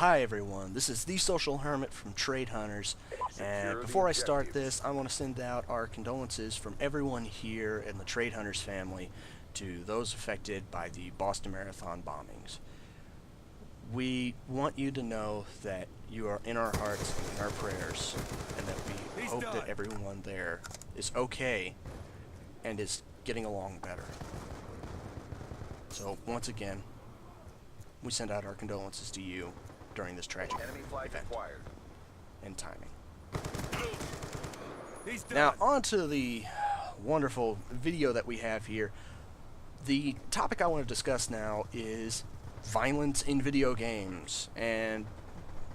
Hi everyone, this is the Social Hermit from Trade Hunters, and before I start this, I want to send out our condolences from everyone here in the Trade Hunters family to those affected by the Boston Marathon bombings. We want you to know that you are in our hearts and in our prayers, and that we hope that everyone there is okay and is getting along better. So, once again, we send out our condolences to you during this tragic event and timing. Now, on to the wonderful video that we have here. The topic I want to discuss now is violence in video games, and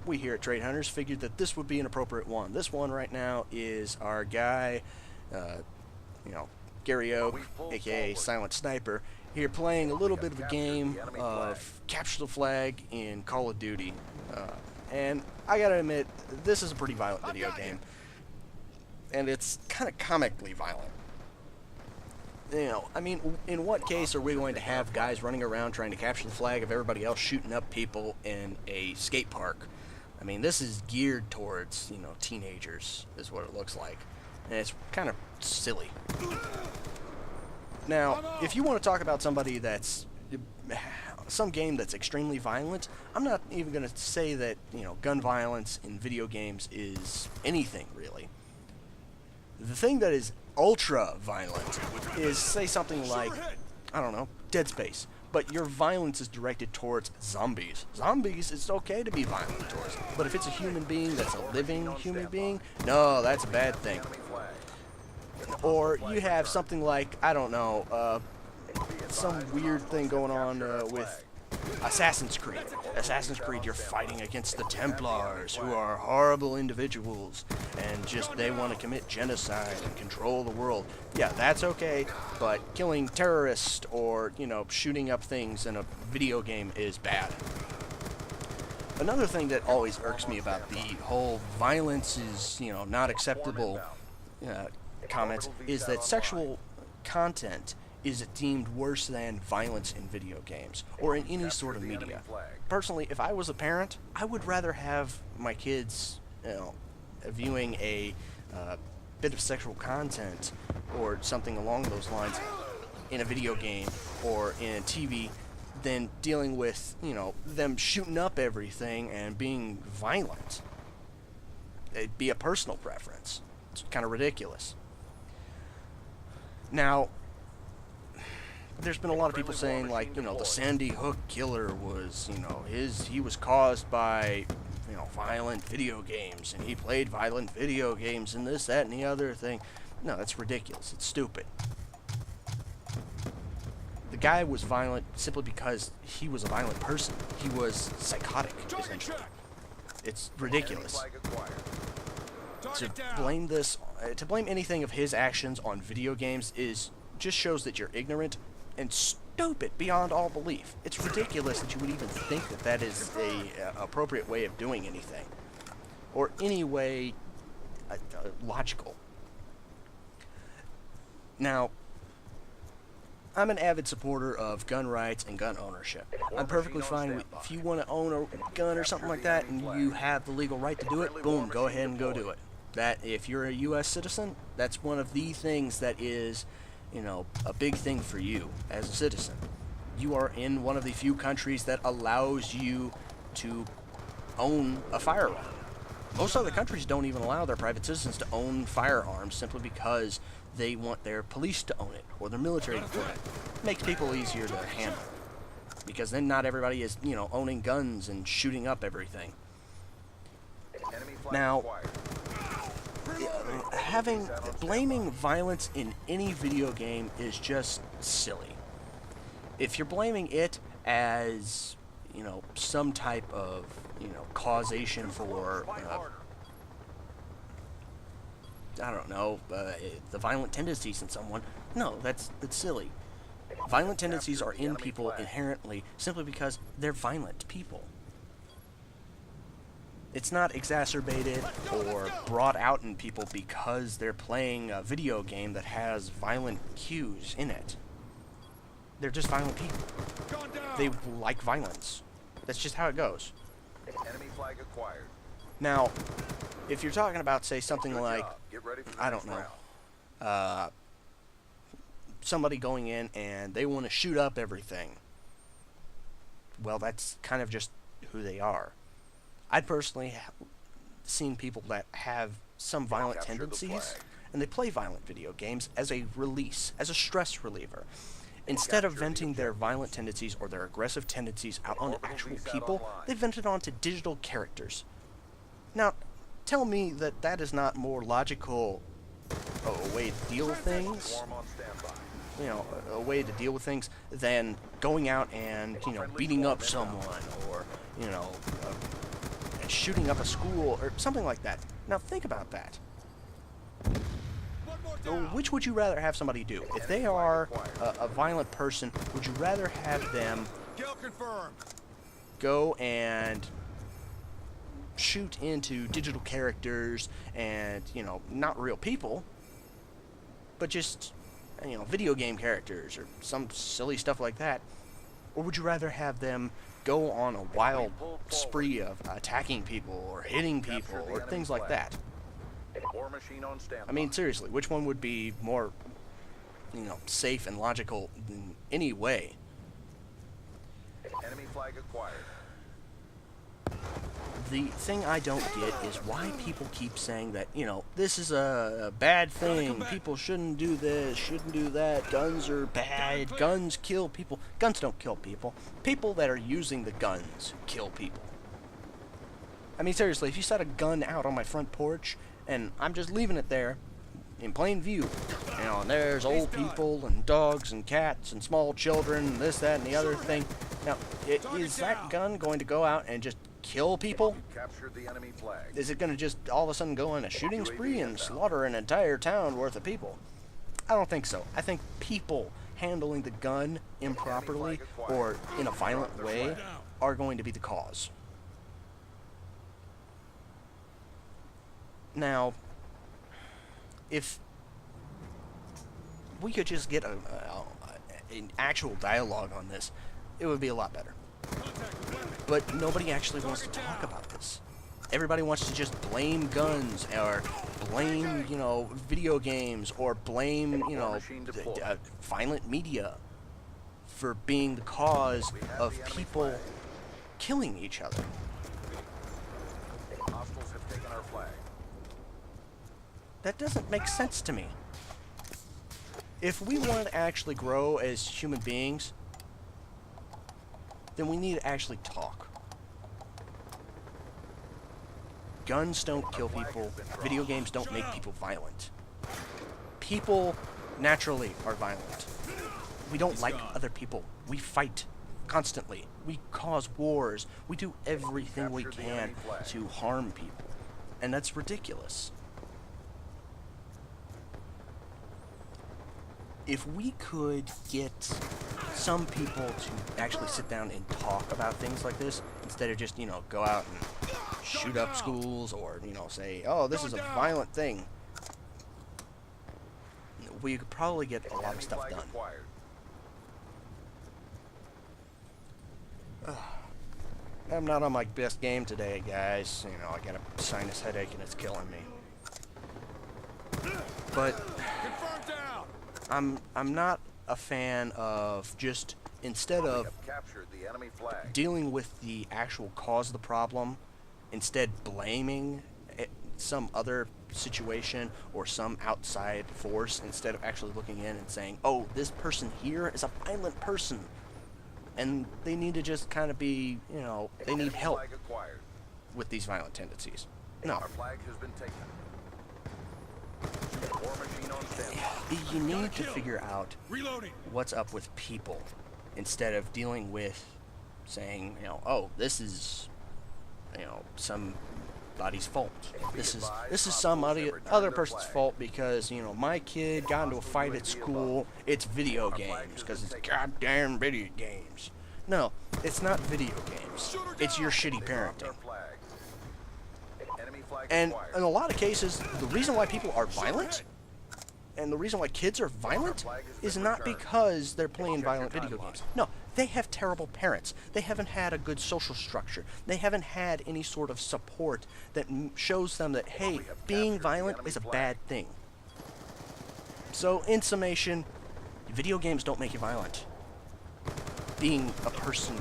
we here at Trade Hunters figured that this would be an appropriate one. This one right now is our guy, Gary Oak, aka Silent Sniper, here playing a little bit of a game of Capture the Flag in Call of Duty. And I gotta admit, this is a pretty violent video game. And it's kind of comically violent. You know, I mean, in what case are we going to have guys running around trying to capture the flag of everybody else shooting up people in a skate park? I mean, this is geared towards, teenagers, is what it looks like. And it's kind of silly. Now, if you want to talk about somebody that's some game that's extremely violent, I'm not even going to say that, gun violence in video games is anything, really. The thing that is ultra violent is, say, something like, I don't know, Dead Space. But your violence is directed towards zombies. Zombies, it's okay to be violent towards. But if it's a human being that's a living human being, no, that's a bad thing. Or you have something like, I don't know, some weird thing going on with Assassin's Creed. Assassin's Creed, you're fighting against the Templars, who are horrible individuals, and just they want to commit genocide and control the world. Yeah, that's okay, but killing terrorists or, shooting up things in a video game is bad. Another thing that always irks me about the whole violence is, not acceptable comments is that sexual content is deemed worse than violence in video games or in any sort of media. Personally, if I was a parent, I would rather have my kids, viewing a bit of sexual content or something along those lines in a video game or in TV than dealing with, them shooting up everything and being violent. It'd be a personal preference. It's kind of ridiculous. Now, there's been a lot of people saying, like, the Sandy Hook killer was, he was caused by, violent video games, and he played violent video games, and this, that, and the other thing. No, that's ridiculous. It's stupid. The guy was violent simply because he was a violent person. He was psychotic, essentially. It's ridiculous. To blame anything of his actions on video games just shows that you're ignorant and stupid beyond all belief. It's ridiculous that you would even think that that is a appropriate way of doing anything, or any way logical. Now, I'm an avid supporter of gun rights and gun ownership. I'm perfectly fine with, if you want to own a gun or something like that and you have the legal right to do it, boom, go ahead and go do it. That, if you're a U.S. citizen, that's one of the things that is, a big thing for you as a citizen. You are in one of the few countries that allows you to own a firearm. Most other countries don't even allow their private citizens to own firearms simply because they want their police to own it or their military to own it. It makes people easier to handle because then not everybody is, owning guns and shooting up everything. Now, blaming violence in any video game is just silly. If you're blaming it as, some type of, causation for, I don't know, the violent tendencies in someone, no, that's silly. Violent tendencies are in people inherently simply because they're violent people. It's not exacerbated or brought out in people because they're playing a video game that has violent cues in it. They're just violent people. They like violence. That's just how it goes. Enemy flag acquired. Now, if you're talking about, say, something Good like, job. Get ready for the I next don't know, round. somebody going in and they want to shoot up everything, well, that's kind of just who they are. I'd personally seen people that have some violent Capture the tendencies, flag. and they play violent video games as a release, as a stress reliever. Instead of Capture the venting their objectives. violent tendencies or their aggressive tendencies out on Orbital actual VSAT people, online. they vent it onto digital characters. Now, tell me that that is not more logical a way to deal with things, Swarm on standby. you know, a way to deal with things than going out and, you know, beating up someone or, you know, shooting up a school or something like that. Now, think about that. Which would you rather have somebody do? If they are a violent person, would you rather have them Kill confirmed. go and shoot into digital characters and, you know, not real people, but just, you know, video game characters or some silly stuff like that? Or would you rather have them go on a wild spree of attacking people or hitting people or things like that? War machine on standby. I mean, seriously, which one would be more, you know, safe and logical in any way? Enemy flag acquired. The thing I don't get is why people keep saying that, you know, this is a bad thing, people shouldn't do this, shouldn't do that, guns are bad, guns kill people. Guns don't kill people. People that are using the guns kill people. I mean, seriously, if you set a gun out on my front porch and I'm just leaving it there in plain view, you know, and there's old people and dogs and cats and small children and this, that, and the other thing. Now, is that gun going to go out and just kill people? Captured the enemy flag. Is it going to just all of a sudden go on a shooting spree and slaughter an entire town worth of people? I don't think so. I think people handling the gun improperly or in a violent way are going to be the cause. Now, if we could just get an actual dialogue on this, it would be a lot better. But nobody actually wants to talk about this. Everybody wants to just blame guns or blame, you know, video games or blame, you know, violent media for being the cause of people killing each other. Hostiles have taken our flag. That doesn't make sense to me. If we want to actually grow as human beings, then we need to actually talk. Guns don't kill people. Video games don't make people violent. People naturally are violent. We don't like other people. We fight constantly. We cause wars. We do everything we can to harm people. And that's ridiculous. If we could get some people to actually sit down and talk about things like this, instead of just, you know, go out and shoot up schools or, you know, say, oh, this is a violent thing, we could probably get a lot of stuff done. I'm not on my best game today, guys. You know, I got a sinus headache and it's killing me. But I'm not a fan of just, instead of dealing with the actual cause of the problem, instead blaming some other situation or some outside force, instead of actually looking in and saying, oh, this person here is a violent person and they need to just kind of be, you know, they need help with these violent tendencies. No. Our flag has been taken. War machine on standby. You need to figure out what's up with people instead of dealing with saying, you know, oh, this is, you know, somebody's fault. This is some other person's fault because, you know, my kid got into a fight at school. It's video games because it's goddamn video games. No, it's not video games. It's your shitty parenting. And in a lot of cases, the reason why people are violent and the reason why kids are violent is not because they're playing violent video games. No, they have terrible parents. They haven't had a good social structure. They haven't had any sort of support that shows them that, hey, being violent is a bad thing. So, in summation, video games don't make you violent. Being a person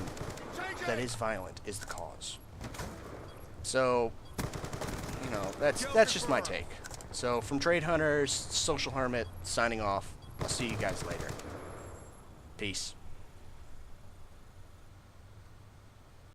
that is violent is the cause. So, you know, that's just my take. So, from Trade Hunters, Social Hermit, signing off. I'll see you guys later. Peace.